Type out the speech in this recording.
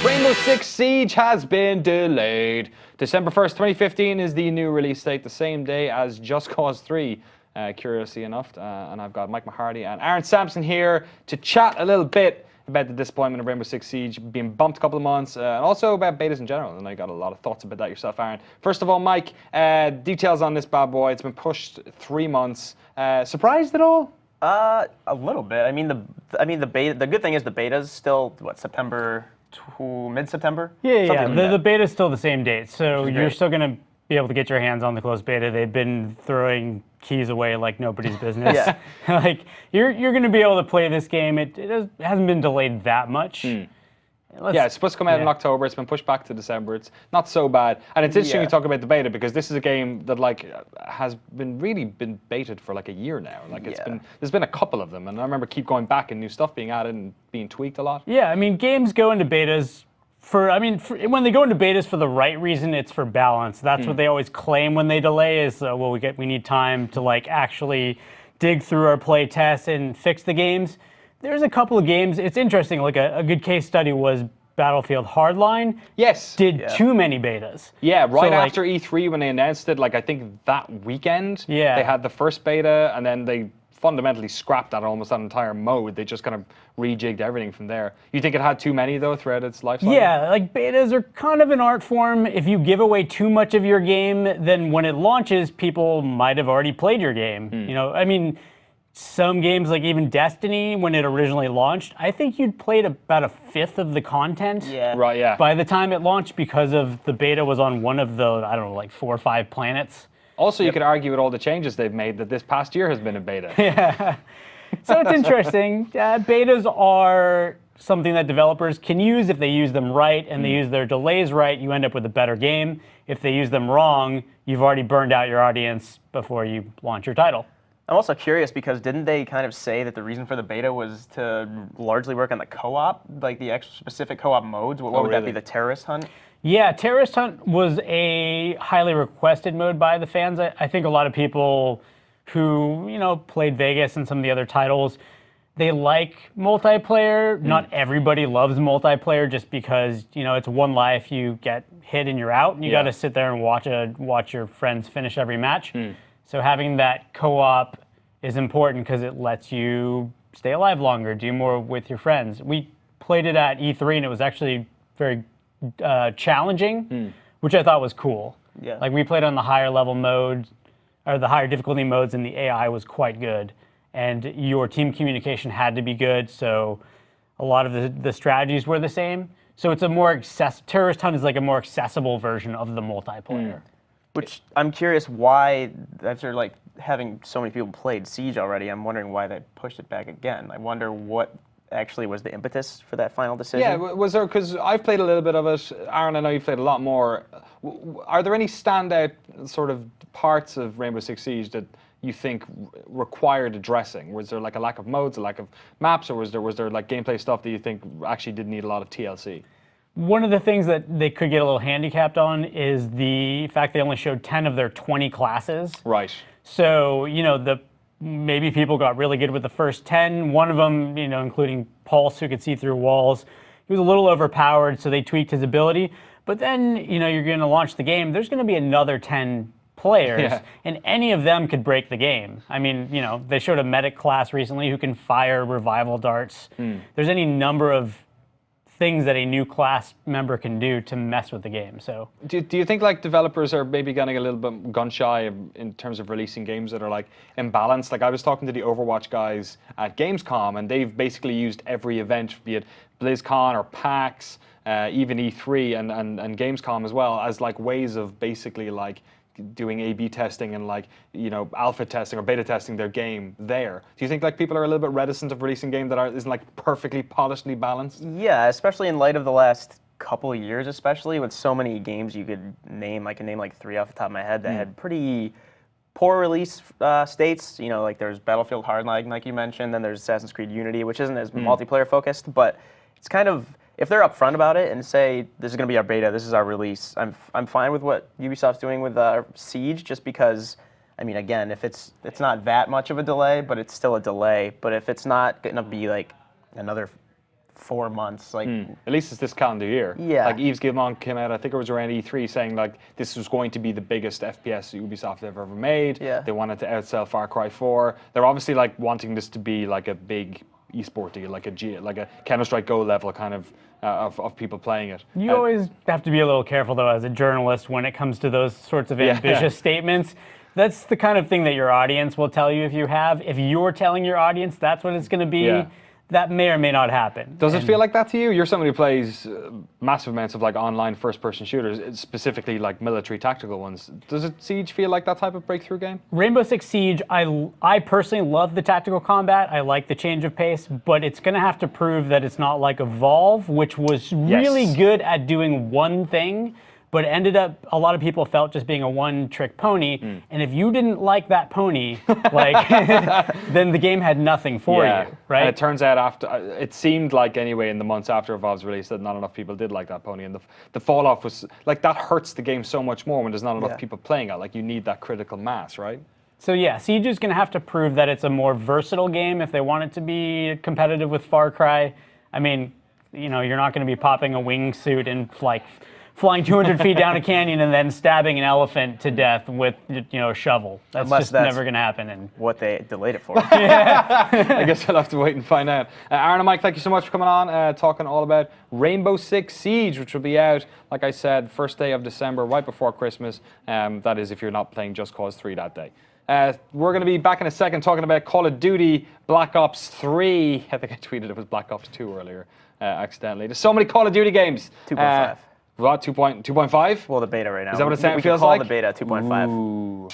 Rainbow Six Siege has been delayed. December 1st, 2015 is the new release date, the same day as Just Cause 3, curiously enough. And I've got Mike Mahardy and Aaron Sampson here to chat a little bit about the disappointment of Rainbow Six Siege being bumped a couple of months, and also about betas in general. And I got a lot of thoughts about that yourself, Aaron. First of all, Mike, details on this bad boy. It's been pushed 3 months. Surprised at all? A little bit. I mean, the beta. The good thing is the beta's still September to mid-September. Yeah. The beta's still the same date, so you're still gonna be able to get your hands on the closed beta. They've been throwing keys away like nobody's business. Yeah. Like you're gonna be able to play this game. It hasn't been delayed that much. Yeah, it's supposed to come out in October. It's been pushed back to December. It's not so bad. And it's interesting you talk about the beta, because this is a game that has been baited for like a year now. There's been a couple of them, and I remember keep going back and new stuff being added and being tweaked a lot. Yeah, I mean, games go into betas when they go into betas for the right reason, it's for balance. That's what they always claim when they delay is, we need time to actually dig through our play tests and fix the games. There's a couple of games. It's interesting. Like a good case study was Battlefield Hardline. Yes. Did too many betas. Yeah, right after E3 when they announced it, I think that weekend, they had the first beta, and then they fundamentally scrapped almost that entire mode. They just kind of rejigged everything from there. You think it had too many, though, throughout its life cycle? Yeah, betas are kind of an art form. If you give away too much of your game, then when it launches, people might have already played your game. Some games, like even Destiny, when it originally launched, I think you'd played about a fifth of the content. Yeah. Right, yeah. By the time it launched, because of the beta was on one of the, 4 or 5 planets. Also, you could argue with all the changes they've made that this past year has been a beta. Yeah. So it's interesting. Betas are something that developers can use if they use them right and they use their delays right. You end up with a better game. If they use them wrong, you've already burned out your audience before you launch your title. I'm also curious because didn't they kind of say that the reason for the beta was to largely work on the co-op, like the specific co-op modes? What would that be, the terrorist hunt? Yeah, terrorist hunt was a highly requested mode by the fans. I think a lot of people who, played Vegas and some of the other titles, they like multiplayer. Not everybody loves multiplayer just because, it's one life, you get hit and you're out, and you got to sit there and watch your friends finish every match. So having that co-op is important because it lets you stay alive longer, do more with your friends. We played it at E3 and it was actually very challenging, which I thought was cool. Yeah. We played on the higher level mode, or the higher difficulty modes, and the AI was quite good. And your team communication had to be good, so a lot of the strategies were the same. So it's a more Terrorist Hunt is like a more accessible version of the multiplayer. Which I'm curious why, after having so many people played Siege already, I'm wondering why they pushed it back again. I wonder what actually was the impetus for that final decision. Yeah, was there, because I've played a little bit of it. Aaron, I know you've played a lot more. Are there any standout sort of parts of Rainbow Six Siege that you think required addressing? Was there a lack of modes, a lack of maps, or was there gameplay stuff that you think actually did need a lot of TLC? One of the things that they could get a little handicapped on is the fact they only showed 10 of their 20 classes. Right. So, maybe people got really good with the first 10. One of them, including Pulse, who could see through walls, he was a little overpowered, so they tweaked his ability. But then, you're going to launch the game. There's going to be another 10 players, and any of them could break the game. I mean, they showed a medic class recently who can fire revival darts. There's any number of things that a new class member can do to mess with the game. So, do you think developers are maybe getting a little bit gun shy in terms of releasing games that are imbalanced? I was talking to the Overwatch guys at Gamescom, and they've basically used every event, be it BlizzCon or PAX, even E3 and Gamescom as well, as ways of basically doing A/B testing and alpha testing or beta testing their game there. Do you think people are a little bit reticent of releasing a game that isn't perfectly polishedly balanced? Yeah, especially in light of the last couple of years, especially with so many games you could name. I can name 3 off the top of my head that had pretty poor release states. There's Battlefield Hardline, like you mentioned, then there's Assassin's Creed Unity, which isn't as multiplayer focused, but it's kind of, if they're upfront about it and say, this is going to be our beta, this is our release, I'm fine with what Ubisoft's doing with Siege, just because, again, if it's not that much of a delay, but it's still a delay. But if it's not going to be another 4 months. Like, At least it's this calendar year. Yeah. Like Yves Guillemot came out, I think it was around E3, saying like this was going to be the biggest FPS Ubisoft have ever made. Yeah. They wanted to outsell Far Cry 4. They're obviously like wanting this to be like a big esport deal, like a Counter-Strike Go level kind of people playing it. You always have to be a little careful, though, as a journalist when it comes to those sorts of ambitious statements. That's the kind of thing that your audience will tell you if you have. If you're telling your audience that's what it's going to be, that may or may not happen. Does it feel like that to you? You're somebody who plays massive amounts of like online first-person shooters, specifically like military tactical ones. Does it Siege feel like that type of breakthrough game? Rainbow Six Siege, I personally love the tactical combat. I like the change of pace, but it's going to have to prove that it's not like Evolve, which was really good at doing one thing, but ended up, a lot of people felt just being a one-trick pony. And if you didn't like that pony, like, then the game had nothing for you, right? And it turns out it seemed like anyway in the months after Evolve's release that not enough people did like that pony, and the fall off was like that hurts the game so much more when there's not enough people playing it. Like you need that critical mass, right? So yeah, Siege is going to have to prove that it's a more versatile game if they want it to be competitive with Far Cry. I mean, you know, you're not going to be popping a wingsuit and like flying 200 feet down a canyon and then stabbing an elephant to death with, you know, a shovel. That's just never going to happen. And what they delayed it for. I guess I'll have to wait and find out. Aaron and Mike, thank you so much for coming on, talking all about Rainbow Six Siege, which will be out, like I said, first day of December, right before Christmas. That is if you're not playing Just Cause 3 that day. We're going to be back in a second talking about Call of Duty Black Ops 3. I think I tweeted it was Black Ops 2 earlier, accidentally. There's so many Call of Duty games. 2.5. What, 2.5? Well, the beta right now. Is that what it we feels call like? the beta 2.5. Ooh.